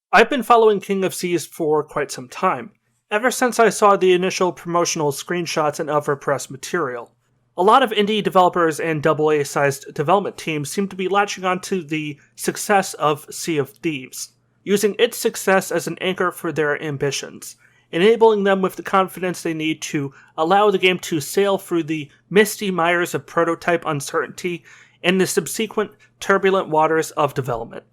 I've been following King of Seas for quite some time, ever since I saw the initial promotional screenshots and other press material. A lot of indie developers and AA-sized development teams seem to be latching onto the success of Sea of Thieves, using its success as an anchor for their ambitions, enabling them with the confidence they need to allow the game to sail through the misty mires of prototype uncertainty and the subsequent turbulent waters of development.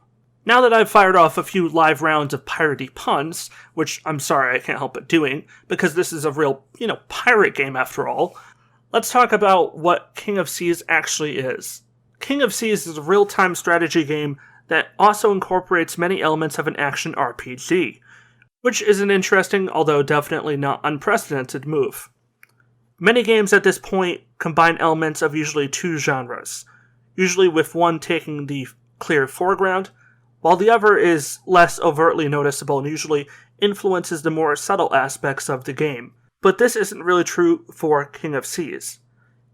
Now that I've fired off a few live rounds of piratey puns, which I'm sorry I can't help but doing, because this is a real, pirate game after all, let's talk about what King of Seas actually is. King of Seas is a real-time strategy game that also incorporates many elements of an action RPG, which is an interesting, although definitely not unprecedented move. Many games at this point combine elements of usually two genres, usually with one taking the clear foreground, while the other is less overtly noticeable and usually influences the more subtle aspects of the game. But this isn't really true for King of Seas.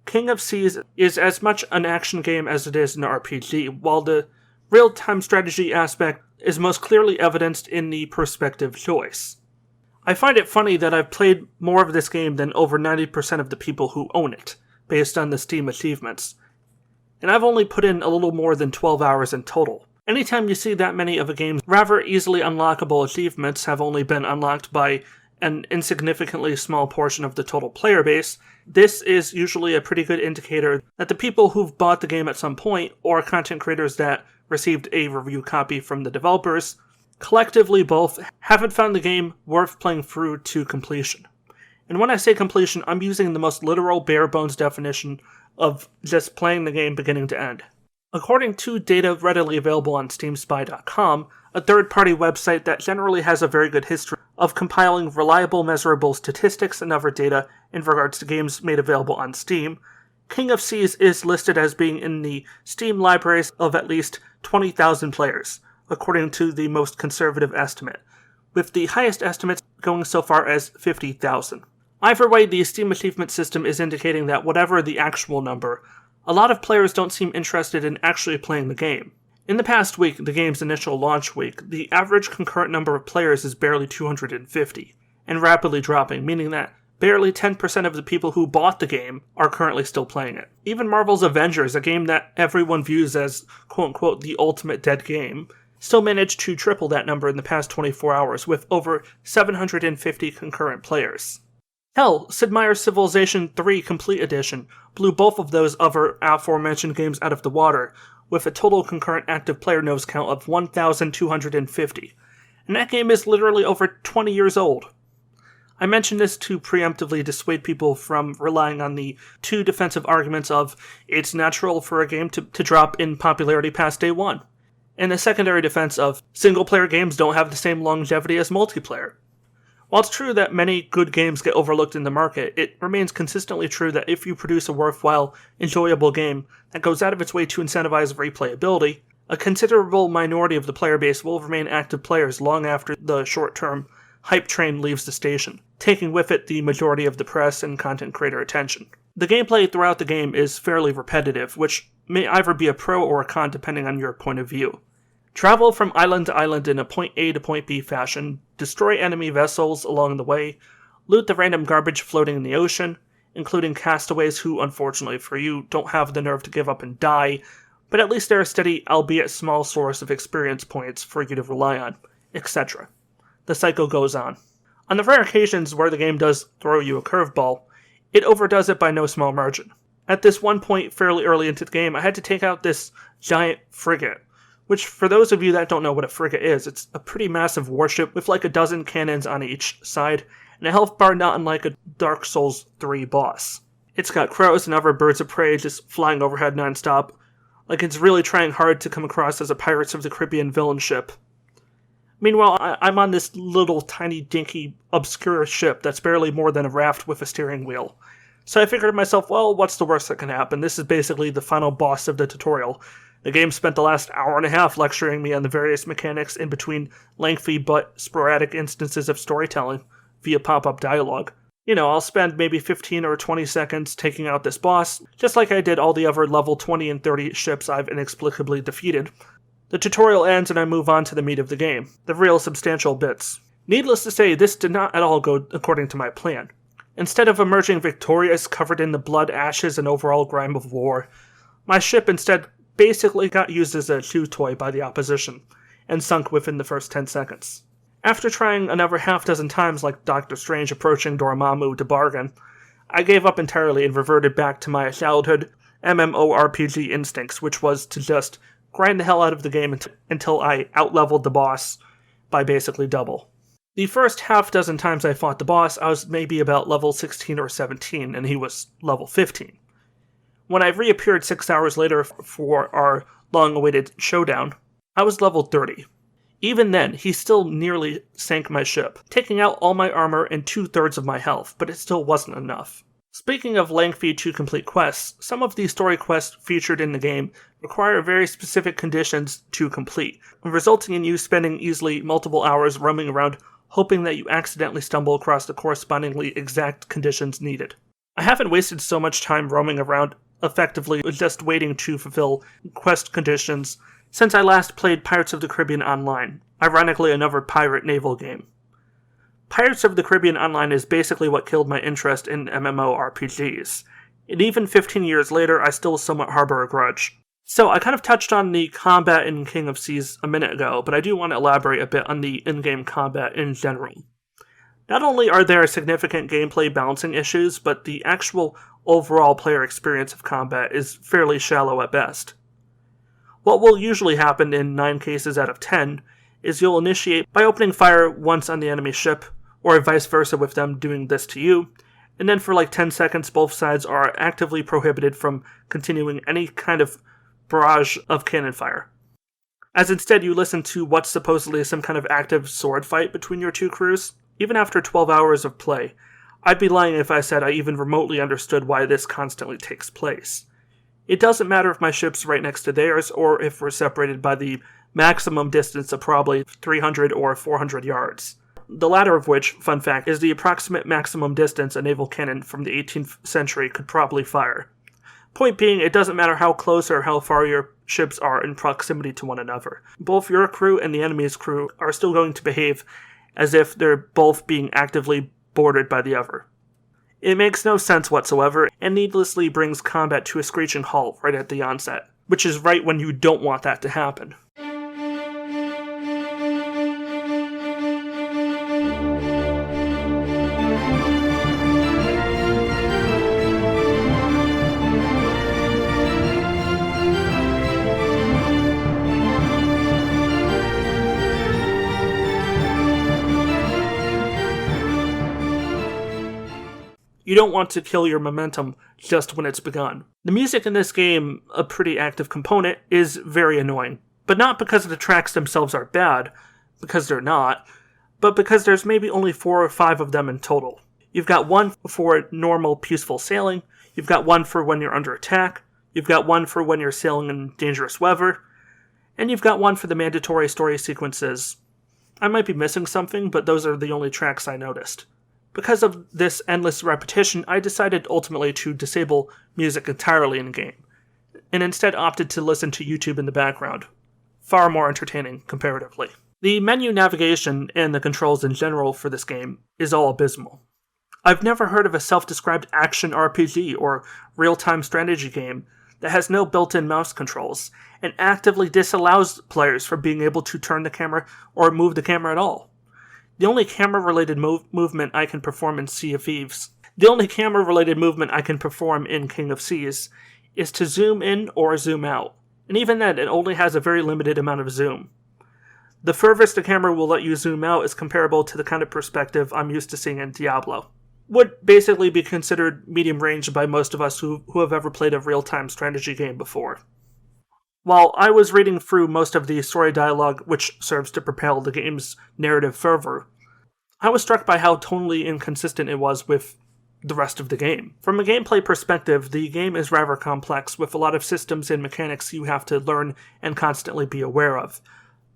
King of Seas is as much an action game as it is an RPG, while the real-time strategy aspect is most clearly evidenced in the perspective choice. I find it funny that I've played more of this game than over 90% of the people who own it, based on the Steam achievements. And I've only put in a little more than 12 hours in total. Anytime you see that many of a game's rather easily unlockable achievements have only been unlocked by an insignificantly small portion of the total player base, this is usually a pretty good indicator that the people who've bought the game at some point, or content creators that received a review copy from the developers, collectively both haven't found the game worth playing through to completion. And when I say completion, I'm using the most literal bare-bones definition of just playing the game beginning to end. According to data readily available on SteamSpy.com, a third-party website that generally has a very good history of compiling reliable, measurable statistics and other data in regards to games made available on Steam, King of Seas is listed as being in the Steam libraries of at least 20,000 players, according to the most conservative estimate, with the highest estimates going so far as 50,000. Either way, the Steam achievement system is indicating that whatever the actual number, a lot of players don't seem interested in actually playing the game. In the past week, the game's initial launch week, the average concurrent number of players is barely 250, and rapidly dropping, meaning that barely 10% of the people who bought the game are currently still playing it. Even Marvel's Avengers, a game that everyone views as quote-unquote the ultimate dead game, still managed to triple that number in the past 24 hours with over 750 concurrent players. Hell, Sid Meier's Civilization 3 Complete Edition blew both of those other aforementioned games out of the water, with a total concurrent active player nodes count of 1,250. And that game is literally over 20 years old. I mention this to preemptively dissuade people from relying on the two defensive arguments of it's natural for a game to drop in popularity past day one, and the secondary defense of single-player games don't have the same longevity as multiplayer. While it's true that many good games get overlooked in the market, it remains consistently true that if you produce a worthwhile, enjoyable game that goes out of its way to incentivize replayability, a considerable minority of the player base will remain active players long after the short-term hype train leaves the station, taking with it the majority of the press and content creator attention. The gameplay throughout the game is fairly repetitive, which may either be a pro or a con depending on your point of view. Travel from island to island in a point A to point B fashion, destroy enemy vessels along the way, loot the random garbage floating in the ocean, including castaways who, unfortunately for you, don't have the nerve to give up and die, but at least they're a steady, albeit small source of experience points for you to rely on, etc. The cycle goes on. On the rare occasions where the game does throw you a curveball, it overdoes it by no small margin. At this one point fairly early into the game, I had to take out this giant frigate, which, for those of you that don't know what a frigate is, it's a pretty massive warship with like a dozen cannons on each side, and a health bar not unlike a Dark Souls 3 boss. It's got crows and other birds of prey just flying overhead nonstop, like it's really trying hard to come across as a Pirates of the Caribbean villain ship. Meanwhile, I'm on this little tiny dinky obscure ship that's barely more than a raft with a steering wheel. So I figured to myself, well, what's the worst that can happen? This is basically the final boss of the tutorial. The game spent the last hour and a half lecturing me on the various mechanics in between lengthy but sporadic instances of storytelling via pop-up dialogue. I'll spend maybe 15 or 20 seconds taking out this boss, just like I did all the other level 20 and 30 ships I've inexplicably defeated. The tutorial ends and I move on to the meat of the game, the real substantial bits. Needless to say, this did not at all go according to my plan. Instead of emerging victorious, covered in the blood, ashes, and overall grime of war, my ship instead basically got used as a chew toy by the opposition, and sunk within the first 10 seconds. After trying another half dozen times like Doctor Strange approaching Dormammu to bargain, I gave up entirely and reverted back to my childhood MMORPG instincts, which was to just grind the hell out of the game until I outleveled the boss by basically double. The first half dozen times I fought the boss, I was maybe about level 16 or 17, and he was level 15. When I reappeared 6 hours later for our long-awaited showdown, I was level 30. Even then, he still nearly sank my ship, taking out all my armor and 2/3 of my health, but it still wasn't enough. Speaking of lengthy to complete quests, some of the story quests featured in the game require very specific conditions to complete, resulting in you spending easily multiple hours roaming around hoping that you accidentally stumble across the correspondingly exact conditions needed. I haven't wasted so much time roaming around effectively just waiting to fulfill quest conditions since I last played Pirates of the Caribbean Online, ironically another pirate naval game. Pirates of the Caribbean Online is basically what killed my interest in MMORPGs, and even 15 years later I still somewhat harbor a grudge. So I kind of touched on the combat in King of Seas a minute ago, but I do want to elaborate a bit on the in-game combat in general. Not only are there significant gameplay balancing issues, but the actual overall player experience of combat is fairly shallow at best. What will usually happen in 9 cases out of 10 is you'll initiate by opening fire once on the enemy ship, or vice versa with them doing this to you, and then for like 10 seconds both sides are actively prohibited from continuing any kind of barrage of cannon fire. As instead you listen to what's supposedly some kind of active sword fight between your two crews. Even after 12 hours of play, I'd be lying if I said I even remotely understood why this constantly takes place. It doesn't matter if my ship's right next to theirs, or if we're separated by the maximum distance of probably 300 or 400 yards. The latter of which, fun fact, is the approximate maximum distance a naval cannon from the 18th century could probably fire. Point being, it doesn't matter how close or how far your ships are in proximity to one another. Both your crew and the enemy's crew are still going to behave as if they're both being actively boarded by the other. It makes no sense whatsoever, and needlessly brings combat to a screeching halt right at the onset, which is right when you don't want that to happen. You don't want to kill your momentum just when it's begun. The music in this game, a pretty active component, is very annoying. But not because the tracks themselves are bad, because they're not, but because there's maybe only 4 or 5 of them in total. You've got one for normal, peaceful sailing, you've got one for when you're under attack, you've got one for when you're sailing in dangerous weather, and you've got one for the mandatory story sequences. I might be missing something, but those are the only tracks I noticed. Because of this endless repetition, I decided ultimately to disable music entirely in-game, and instead opted to listen to YouTube in the background. Far more entertaining, comparatively. The menu navigation and the controls in general for this game is all abysmal. I've never heard of a self-described action RPG or real-time strategy game that has no built-in mouse controls, and actively disallows players from being able to turn the camera or move the camera at all. The only camera-related movement I can perform in Sea of Thieves. The only camera-related movement I can perform in King of Seas is to zoom in or zoom out, and even then it only has a very limited amount of zoom. The furthest the camera will let you zoom out is comparable to the kind of perspective I'm used to seeing in Diablo. Would basically be considered medium range by most of us who have ever played a real-time strategy game before. While I was reading through most of the story dialogue which serves to propel the game's narrative fervor, I was struck by how tonally inconsistent it was with the rest of the game. From a gameplay perspective, the game is rather complex, with a lot of systems and mechanics you have to learn and constantly be aware of.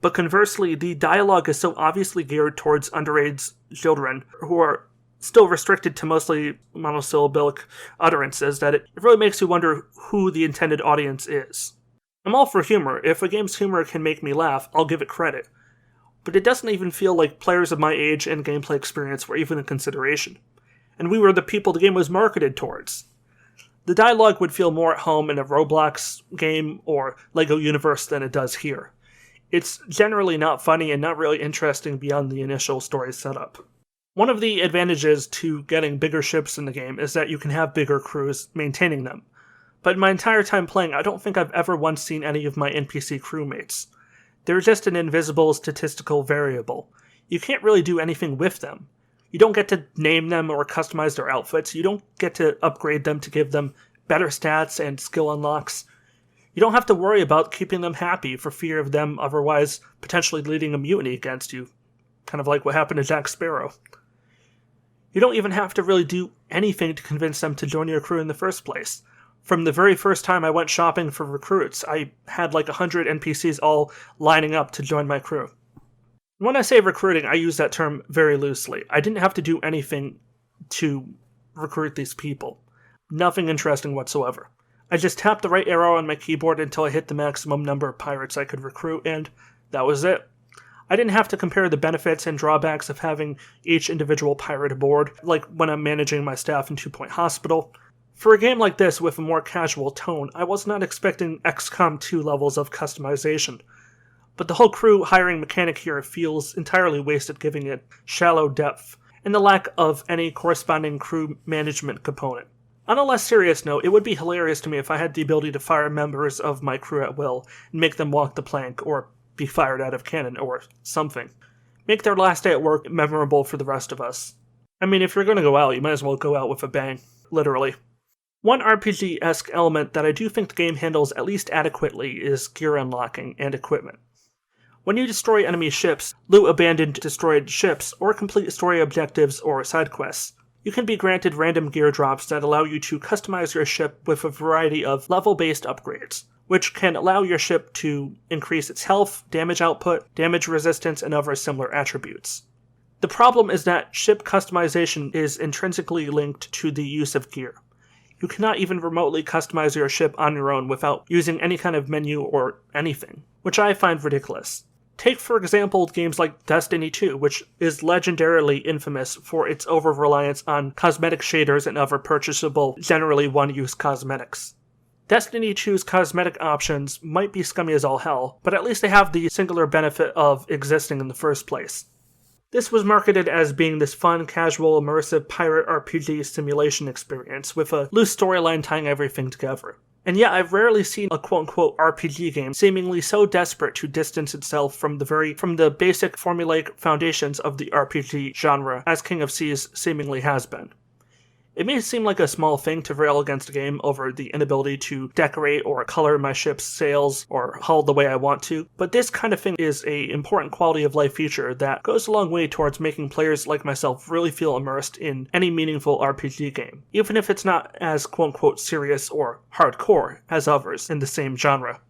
But conversely, the dialogue is so obviously geared towards underage children who are still restricted to mostly monosyllabic utterances that it really makes you wonder who the intended audience is. I'm all for humor. If a game's humor can make me laugh, I'll give it credit. But it doesn't even feel like players of my age and gameplay experience were even a consideration. And we were the people the game was marketed towards. The dialogue would feel more at home in a Roblox game or LEGO universe than it does here. It's generally not funny and not really interesting beyond the initial story setup. One of the advantages to getting bigger ships in the game is that you can have bigger crews maintaining them. But in my entire time playing, I don't think I've ever once seen any of my NPC crewmates. They're just an invisible statistical variable. You can't really do anything with them. You don't get to name them or customize their outfits. You don't get to upgrade them to give them better stats and skill unlocks. You don't have to worry about keeping them happy for fear of them otherwise potentially leading a mutiny against you. Kind of like what happened to Jack Sparrow. You don't even have to really do anything to convince them to join your crew in the first place. From the very first time I went shopping for recruits, I had like 100 NPCs all lining up to join my crew. When I say recruiting, I use that term very loosely. I didn't have to do anything to recruit these people. Nothing interesting whatsoever. I just tapped the right arrow on my keyboard until I hit the maximum number of pirates I could recruit, and that was it. I didn't have to compare the benefits and drawbacks of having each individual pirate aboard, like when I'm managing my staff in 2 Point Hospital. For a game like this with a more casual tone, I was not expecting XCOM 2 levels of customization. But the whole crew hiring mechanic here feels entirely wasted, giving it shallow depth, and the lack of any corresponding crew management component. On a less serious note, it would be hilarious to me if I had the ability to fire members of my crew at will, and make them walk the plank, or be fired out of cannon, or something. Make their last day at work memorable for the rest of us. I mean, if you're going to go out, you might as well go out with a bang. Literally. One RPG-esque element that I do think the game handles at least adequately is gear unlocking and equipment. When you destroy enemy ships, loot abandoned destroyed ships, or complete story objectives or side quests, you can be granted random gear drops that allow you to customize your ship with a variety of level-based upgrades, which can allow your ship to increase its health, damage output, damage resistance, and other similar attributes. The problem is that ship customization is intrinsically linked to the use of gear. You cannot even remotely customize your ship on your own without using any kind of menu or anything, which I find ridiculous. Take, for example, games like Destiny 2, which is legendarily infamous for its over-reliance on cosmetic shaders and other purchasable, generally one-use cosmetics. Destiny 2's cosmetic options might be scummy as all hell, but at least they have the singular benefit of existing in the first place. This was marketed as being this fun, casual, immersive pirate RPG simulation experience with a loose storyline tying everything together. And yet I've rarely seen a quote-unquote RPG game seemingly so desperate to distance itself from the basic formulaic foundations of the RPG genre as King of Seas seemingly has been. It may seem like a small thing to rail against a game over the inability to decorate or color my ship's sails or hull the way I want to, but this kind of thing is an important quality of life feature that goes a long way towards making players like myself really feel immersed in any meaningful RPG game, even if it's not as quote-unquote serious or hardcore as others in the same genre.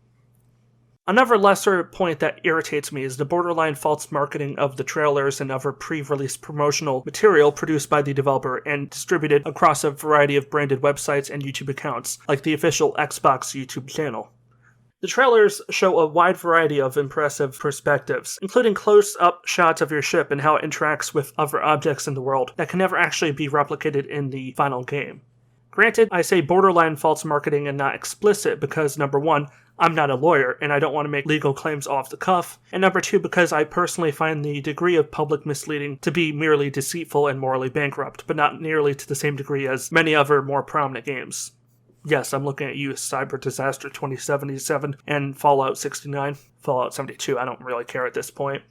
Another lesser point that irritates me is the borderline false marketing of the trailers and other pre-release promotional material produced by the developer and distributed across a variety of branded websites and YouTube accounts, like the official Xbox YouTube channel. The trailers show a wide variety of impressive perspectives, including close-up shots of your ship and how it interacts with other objects in the world that can never actually be replicated in the final game. Granted, I say borderline false marketing and not explicit because, number one, I'm not a lawyer and I don't want to make legal claims off the cuff, and number two, because I personally find the degree of public misleading to be merely deceitful and morally bankrupt, but not nearly to the same degree as many other more prominent games. Yes, I'm looking at you, Cyber Disaster 2077 and Fallout 69. Fallout 72, I don't really care at this point.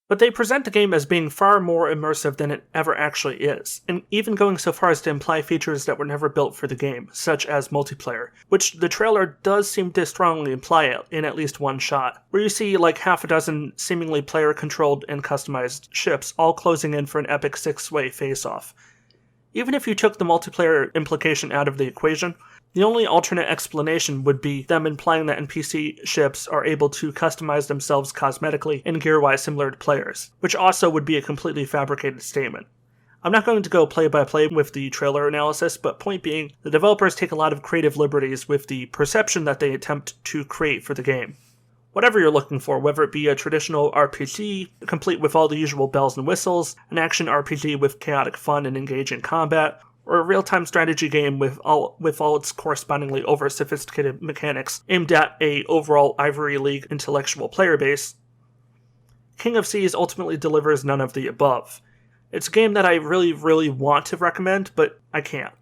But they present the game as being far more immersive than it ever actually is, and even going so far as to imply features that were never built for the game, such as multiplayer, which the trailer does seem to strongly imply in at least one shot, where you see like half a dozen seemingly player-controlled and customized ships all closing in for an epic six-way face-off. Even if you took the multiplayer implication out of the equation, the only alternate explanation would be them implying that NPC ships are able to customize themselves cosmetically and gear-wise similar to players, which also would be a completely fabricated statement. I'm not going to go play by play with the trailer analysis, but point being, the developers take a lot of creative liberties with the perception that they attempt to create for the game. Whatever you're looking for, whether it be a traditional RPG, complete with all the usual bells and whistles, an action RPG with chaotic fun and engaging combat, or a real-time strategy game with all its correspondingly over-sophisticated mechanics aimed at a overall Ivory League intellectual player base, King of Seas ultimately delivers none of the above. It's a game that I really, really want to recommend, but I can't.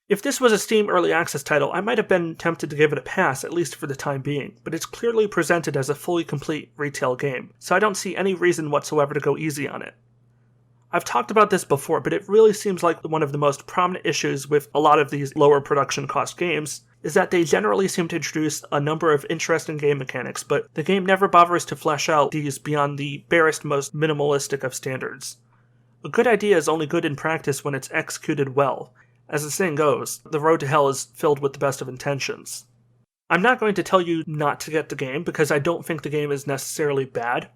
If this was a Steam Early Access title, I might have been tempted to give it a pass, at least for the time being, but it's clearly presented as a fully complete retail game, so I don't see any reason whatsoever to go easy on it. I've talked about this before, but it really seems like one of the most prominent issues with a lot of these lower production cost games is that they generally seem to introduce a number of interesting game mechanics, but the game never bothers to flesh out these beyond the barest, most minimalistic of standards. A good idea is only good in practice when it's executed well. As the saying goes, the road to hell is filled with the best of intentions. I'm not going to tell you not to get the game, because I don't think the game is necessarily bad.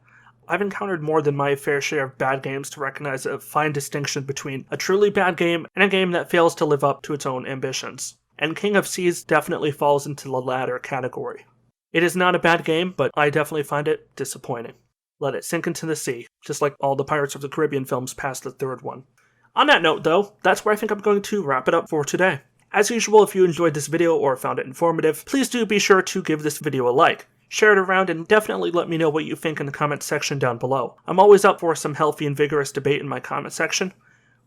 I've encountered more than my fair share of bad games to recognize a fine distinction between a truly bad game and a game that fails to live up to its own ambitions. And King of Seas definitely falls into the latter category. It is not a bad game, but I definitely find it disappointing. Let it sink into the sea, just like all the Pirates of the Caribbean films past the third one. On that note, though, that's where I think I'm going to wrap it up for today. As usual, if you enjoyed this video or found it informative, please do be sure to give this video a like, share it around, and definitely let me know what you think in the comments section down below. I'm always up for some healthy and vigorous debate in my comment section.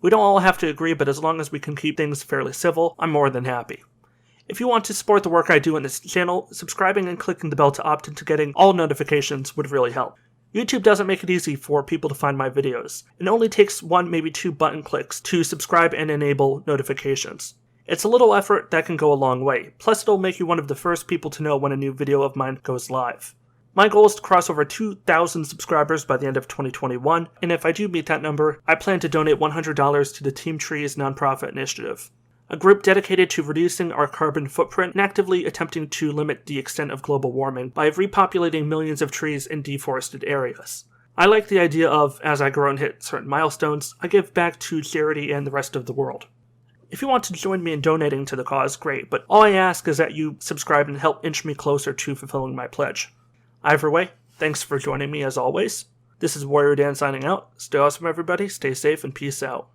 We don't all have to agree, but as long as we can keep things fairly civil, I'm more than happy. If you want to support the work I do in this channel, subscribing and clicking the bell to opt into getting all notifications would really help. YouTube doesn't make it easy for people to find my videos. It only takes one, maybe two button clicks to subscribe and enable notifications. It's a little effort that can go a long way, plus it'll make you one of the first people to know when a new video of mine goes live. My goal is to cross over 2,000 subscribers by the end of 2021, and if I do meet that number, I plan to donate $100 to the Team Trees nonprofit initiative, a group dedicated to reducing our carbon footprint and actively attempting to limit the extent of global warming by repopulating millions of trees in deforested areas. I like the idea of, as I grow and hit certain milestones, I give back to charity and the rest of the world. If you want to join me in donating to the cause, great, but all I ask is that you subscribe and help inch me closer to fulfilling my pledge. Either way, thanks for joining me as always. This is WarriorDan signing out. Stay awesome everybody, stay safe, and peace out.